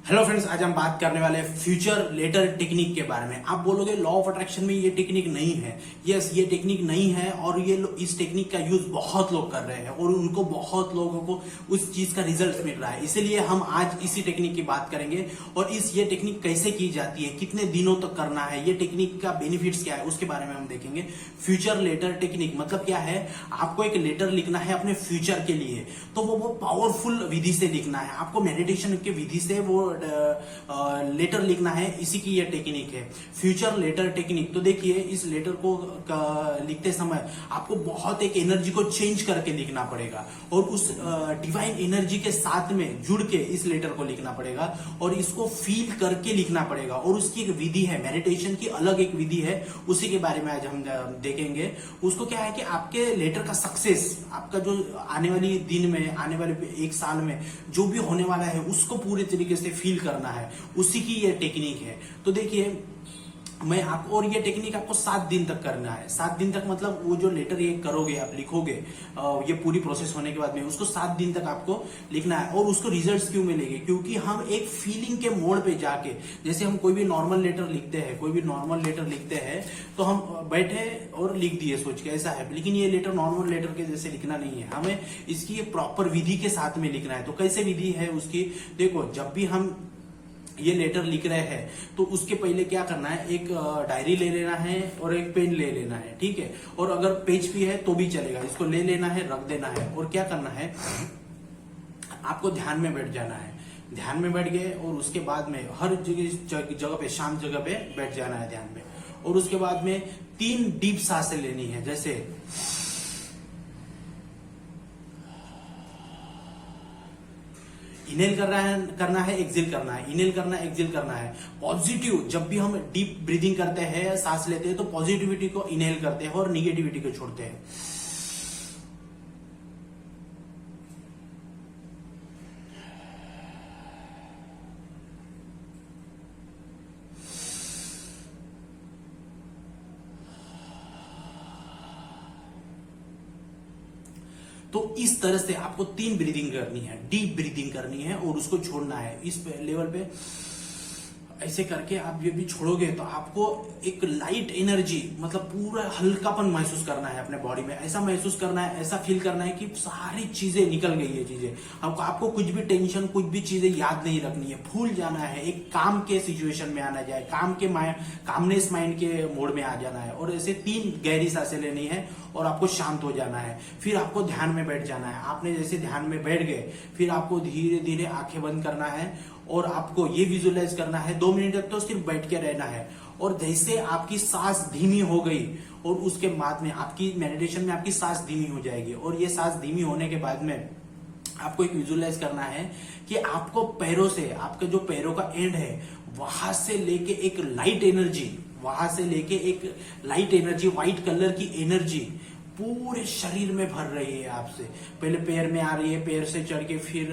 Hello friends, आज हम बात करने वाले हैं फ्यूचर लेटर टेक्निक के बारे में। आप बोलोगे लॉ ऑफ अट्रैक्शन में ये टेक्निक नहीं है। यस, ये टेक्निक नहीं है और इस टेक्निक का यूज बहुत लोग कर रहे हैं और उनको बहुत लोगों को उस चीज का रिजल्ट मिल रहा है। इसीलिए हम आज इसी टेक्निक की बात करेंगे और ये टेक्निक कैसे की जाती है, कितने दिनों तक करना है, ये टेक्निक का बेनिफिट्स क्या है, उसके बारे में हम देखेंगे। फ्यूचर लेटर टेक्निक मतलब क्या है? आपको एक लेटर लिखना है अपने फ्यूचर के लिए, तो वो पावरफुल विधि से लिखना है। आपको मेडिटेशन के विधि से वो लेटर लिखना है। इसी की ये टेक्निक है फ्यूचर लेटर टेक्निक। तो देखिए, इस लेटर को लिखते समय आपको बहुत एक एनर्जी को चेंज करके लिखना पड़ेगा और उस डिवाइन एनर्जी के साथ में जुड़ के इस लेटर को लिखना पड़ेगा और इसको फील करके लिखना पड़ेगा। और उसकी एक विधि है, मेडिटेशन की अलग एक विधि है, उसी के बारे में आज हम देखेंगे। उसको क्या है कि आपके लेटर का सक्सेस, आपका जो आने वाली दिन में, आने वाले एक साल में जो भी होने वाला है, उसको पूरे तरीके से फील करना है। उसी की ये टेक्निक है। तो देखिए, मैं आपको, और ये टेक्निक आपको 7 दिन तक करना है। 7 दिन तक मतलब वो जो लेटर ये करोगे, आप लिखोगे, ये पूरी प्रोसेस होने के बाद में उसको 7 दिन तक आपको लिखना है। और उसको रिजल्ट्स क्यों मिलेंगे? क्योंकि हम एक फीलिंग के मोड पे जाके, जैसे हम कोई भी नॉर्मल लेटर लिखते हैं तो हम बैठे और लिख दिए सोच के, ऐसा है। लेकिन ये लेटर नॉर्मल लेटर के जैसे लिखना नहीं है, हमें इसकी प्रॉपर विधि के साथ में लिखना है। तो कैसे विधि है उसकी? देखो, जब भी हम ये लेटर लिख रहे हैं तो उसके पहले क्या करना है, एक डायरी ले लेना है और एक पेन ले लेना है, ठीक है। और अगर पेज भी है तो भी चलेगा, इसको ले लेना है, रख देना है। और क्या करना है, आपको ध्यान में बैठ जाना है। ध्यान में बैठ गए और उसके बाद में हर जगह पे, शांत जगह पे बैठ जाना है ध्यान में। और उसके बाद में 3 डीप सांसें लेनी है। जैसे इनहेल करना है, एक्सेल करना है, इनहेल करना है, एक्सेल करना है। पॉजिटिव, जब भी हम डीप ब्रीदिंग करते हैं, सांस लेते हैं, तो पॉजिटिविटी को इनहेल करते हैं और निगेटिविटी को छोड़ते हैं। तो इस तरह से आपको 3 ब्रीदिंग करनी है, डीप ब्रीदिंग करनी है और उसको छोड़ना है। इस लेवल पे ऐसे करके आप ये भी छोड़ोगे तो आपको एक लाइट एनर्जी, मतलब पूरा हल्कापन महसूस करना है अपने बॉडी में। ऐसा महसूस करना है, ऐसा फील करना है कि सारी चीजें निकल गई है चीजें। आपको कुछ भी टेंशन, कुछ भी चीजें याद नहीं रखनी है, भूल जाना है। एक काम के सिचुएशन में आना जाए, कामनेस माइंड के मोड में आ जाना है। और ऐसे 3 गहरी सांसें लेनी है और आपको शांत हो जाना है। फिर आपको ध्यान में बैठ जाना है। आपने जैसे ध्यान में बैठ गए, फिर आपको धीरे धीरे आंखें बंद करना है और आपको ये विजुअलाइज करना है 2 मिनट तक तो सिर्फ बैठ के रहना है। और जैसे आपकी सांस धीमी हो गई और उसके बाद में आपकी मेडिटेशन में आपकी सांस धीमी हो जाएगी। और ये सांस धीमी होने के बाद में आपको एक विजुअलाइज करना है कि आपको पैरों से, आपके जो पैरों का एंड है, वहां से लेके एक लाइट एनर्जी, व्हाइट कलर की एनर्जी पूरे शरीर में भर रही है आपसे। पहले पैर में आ रही है, पैर से चढ़ के फिर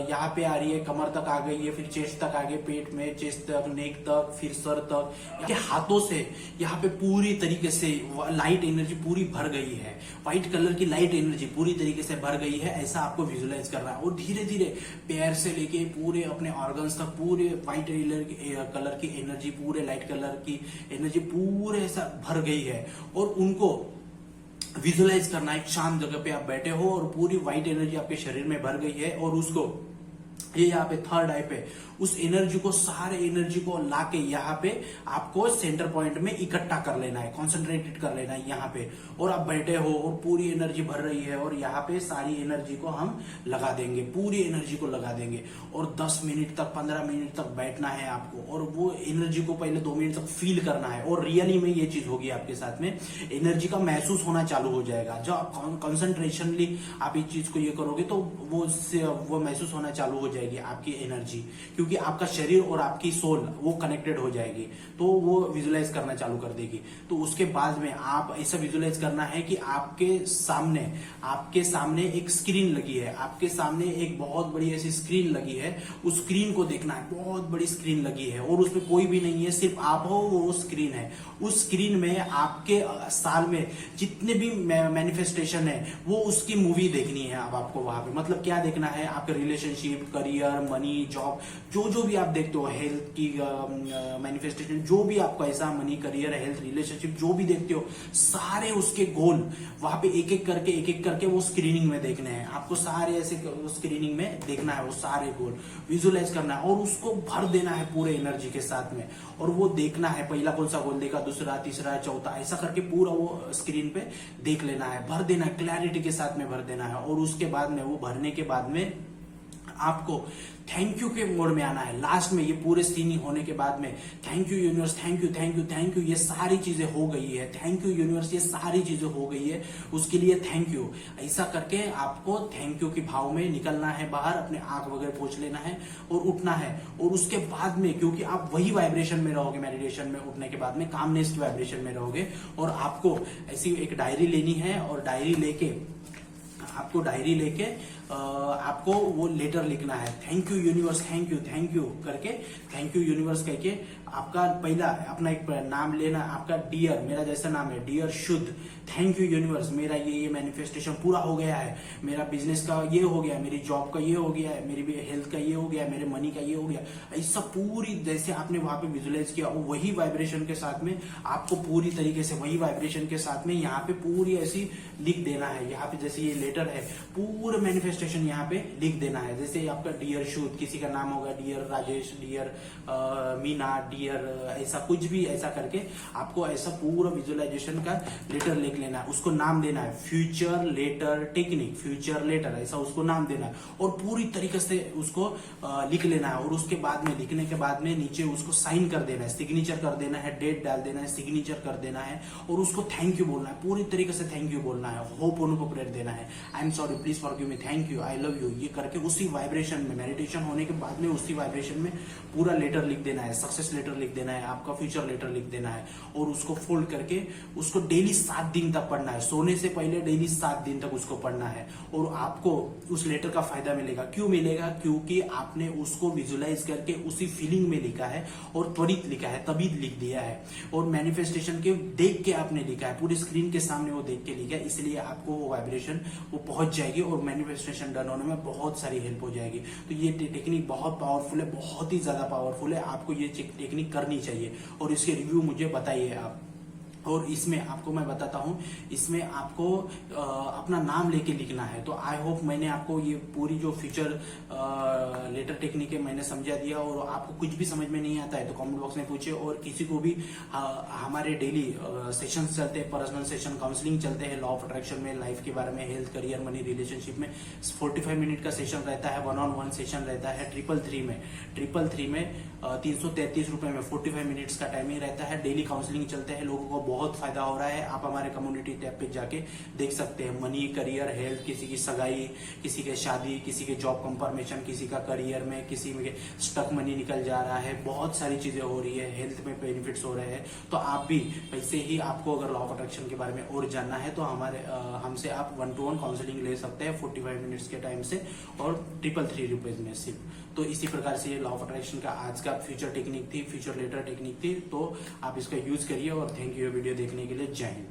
यहाँ पे आ रही है, कमर तक आ गई है, फिर चेस्ट तक आ गई, पेट में, चेस्ट तक, नेक तक, फिर सर तक, के हाथों से यहाँ पे पूरी तरीके से लाइट एनर्जी पूरी भर गई है। व्हाइट कलर की लाइट एनर्जी पूरी तरीके से भर गई है, ऐसा आपको विजुअलाइज करना है। और धीरे धीरे पैर से लेके पूरे अपने ऑर्गन्स तक पूरे व्हाइट कलर की एनर्जी, पूरे लाइट कलर की एनर्जी पूरे ऐसा भर गई है। और उनको विजुअलाइज करना है, एक शांत जगह पे आप बैठे हो और पूरी व्हाइट एनर्जी आपके शरीर में भर गई है। और उसको ये यहाँ पे थर्ड आई पे उस एनर्जी को, सारे एनर्जी को लाके यहाँ पे आपको सेंटर पॉइंट में इकट्ठा कर लेना है, कॉन्सेंट्रेटेड कर लेना है यहाँ पे। और आप बैठे हो और पूरी एनर्जी भर रही है और यहाँ पे सारी एनर्जी को हम लगा देंगे, पूरी एनर्जी को लगा देंगे। और 10 मिनट तक, 15 मिनट तक बैठना है आपको और वो एनर्जी को पहले 2 मिनट तक फील करना है। और रियली में ये चीज होगी आपके साथ में, एनर्जी का महसूस होना चालू हो जाएगा। जब आप कॉन्सेंट्रेशनली आप इस चीज को ये करोगे तो वो महसूस होना चालू हो जाएगी आपकी एनर्जी, क्योंकि आपका शरीर और आपकी सोल वो कनेक्टेड हो जाएगी, तो वो विजुअलाइज करना चालू कर देगी। तो उसके बाद में आप ऐसा विजुअलाइज करना है कि आपके सामने एक स्क्रीन लगी है, आपके सामने एक बहुत बड़ी ऐसी स्क्रीन लगी है। उस स्क्रीन को देखना है, बहुत बड़ी स्क्रीन लगी है और उसमें कोई भी नहीं है, सिर्फ आप हो, वो स्क्रीन है। उस स्क्रीन में आपके साल में जितने भी मैनिफेस्टेशन है वो उसकी मूवी देखनी है। अब आपको वहां पे मतलब क्या देखना है, आपके रिलेशनशिप, करियर, मनी, जॉब, जो जो भी आप देखते हो, हेल्थ की मैनिफेस्टेशन, जो भी आपको ऐसा मनी, करियर, हेल्थ, रिलेशनशिप जो भी देखते हो, सारे उसके गोल वहां पे एक एक करके वो स्क्रीनिंग में देखने हैं आपको। सारे ऐसे स्क्रीनिंग में देखना है, वो सारे गोल विजुअलाइज करना है और उसको भर देना है पूरे एनर्जी के साथ में। और वो देखना है पहला कौन सा गोल देखा, दूसरा, तीसरा, चौथा, ऐसा करके पूरा वो स्क्रीन पे देख लेना है, भर देना है, क्लैरिटी के साथ में भर देना है। और उसके बाद में वो भरने के बाद में आपको थैंक यू के मोड में आना है। लास्ट में ये पूरे सीन होने के बाद में thank you universe, thank you, thank you, thank you, ये सारी चीजें हो गई है, थैंक यू यूनिवर्स, ये सारी चीजें हो गई है, उसके लिए थैंक यू। ऐसा करके आपको थैंक यू के भाव में निकलना है बाहर, अपने आंख वगैरह पोंछ लेना है और उठना है। और उसके बाद में, क्योंकि आप वही वाइब्रेशन में रहोगे, मेडिटेशन में उठने के बाद में कामनेस की वाइब्रेशन में रहोगे। और आपको ऐसी एक डायरी लेनी है और डायरी लेके आपको वो लेटर लिखना है, thank you universe, thank you करके, थैंक यू यूनिवर्स कह के आपका पहला अपना एक नाम लेना, आपका डियर, मेरा जैसा नाम है डियर शुद्ध, थैंक यू यूनिवर्स, मेरा ये मैनिफेस्टेशन पूरा हो गया है, मेरा बिजनेस का ये हो गया, मेरी जॉब का ये हो गया है, मेरी हेल्थ का ये हो गया, मेरे मनी का ये हो गया। ऐसा पूरी जैसे आपने वहां पे विजुअलाइज किया, वही वाइब्रेशन के साथ में आपको पूरी तरीके से वही वाइब्रेशन के साथ में यहाँ पे पूरी ऐसी लिख देना है। यहाँ पे जैसे ये लेटर है, पूरा मैनिफेस्टेशन यहाँ पे लिख देना है। जैसे आपका डियर शुद्ध, किसी का नाम होगा dear Rajesh, dear Meena, dear ऐसा कुछ भी, ऐसा करके आपको ऐसा पूरा विजुअलाइजेशन का लेटर लिख लेना है। उसको नाम देना है future letter technique, future letter ऐसा उसको नाम देना है और पूरी तरीके से उसको लिख लेना है। और उसके बाद में, लिखने के बाद में नीचे उसको साइन कर देना है, सिग्नेचर कर देना है, डेट डाल देना है, सिग्नेचर कर देना है और उसको थैंक यू बोलना है, पूरी तरीके से थैंक यू बोलना है, होप उनको प्रेयर देना है, I am sorry, please forgive me, thank you, I love you, ये करके उसी वाइब्रेशन में, मेडिटेशन होने के बाद में उसी वाइब्रेशन में पूरा लेटर लिख देना है, सक्सेस लेटर लिख देना है, आपका फ्यूचर लेटर लिख देना है। और उसको फोल्ड करके उसको डेली 7 दिन तक पढ़ना है, सोने से पहले डेली 7 दिन तक उसको पढ़ना है। और आपको उस लेटर का फायदा मिलेगा। क्यों मिलेगा? क्योंकि आपने उसको विजुअलाइज करके उसी फीलिंग में लिखा है और त्वरित लिखा है, तभी लिख दिया है। और मैनिफेस्टेशन के देख के आपने लिखा है, पूरी स्क्रीन के सामने वो देख के लिखा है, इसलिए आपको वो वाइब्रेशन वो पहुंच जाएगी और मैनिफेस्टेशन डन होने में बहुत सारी हेल्प हो जाएगी। तो ये टेक्निक बहुत पावरफुल है, बहुत ही ज्यादा पावरफुल है, आपको ये टेक्निक करनी चाहिए और इसके रिव्यू मुझे बताइए आप। और इसमें आपको मैं बताता हूं, इसमें आपको अपना नाम लेके लिखना है। तो आई होप मैंने आपको ये पूरी जो फ्यूचर लेटर टेक्निक है मैंने समझा दिया। और आपको कुछ भी समझ में नहीं आता है तो कमेंट बॉक्स में पूछिए। और किसी को भी हमारे डेली सेशन चलते हैं, पर्सनल सेशन, काउंसलिंग चलते हैं, लॉ ऑफ अट्रैक्शन में, लाइफ के बारे में, हेल्थ, करियर, मनी, रिलेशनशिप में 45 मिनट का सेशन रहता है, 1-on-1 सेशन रहता है। 333 में 333 रुपए में 45 मिनट्स का टाइमिंग रहता है। डेली काउंसलिंग चलते हैं, लोगों को बहुत फायदा हो रहा है। आप हमारे कम्युनिटी टैब पे जाके देख सकते हैं। मनी, करियर, हेल्थ, किसी की सगाई, किसी के शादी, किसी के जॉब कंफर्मेशन, किसी का करियर में, किसी में स्टक मनी निकल जा रहा है, बहुत सारी चीजें हो रही है, हेल्थ में बेनिफिट्स हो रहे हैं। तो आप भी वैसे ही, आपको अगर लॉ ऑफ अट्रैक्शन के बारे में और जानना है तो हमारे हमसे आप 1-to-1 काउंसलिंग ले सकते हैं 45 मिनट्स के टाइम से और 333 रुपीज में सिर्फ। तो इसी प्रकार से ये लॉ ऑफ अट्रैक्शन का आज का फ्यूचर टेक्निक थी, फ्यूचर लेटर टेक्निक थी। तो आप इसका यूज करिए और थैंक यू वीडियो देखने के लिए। जय हिंद।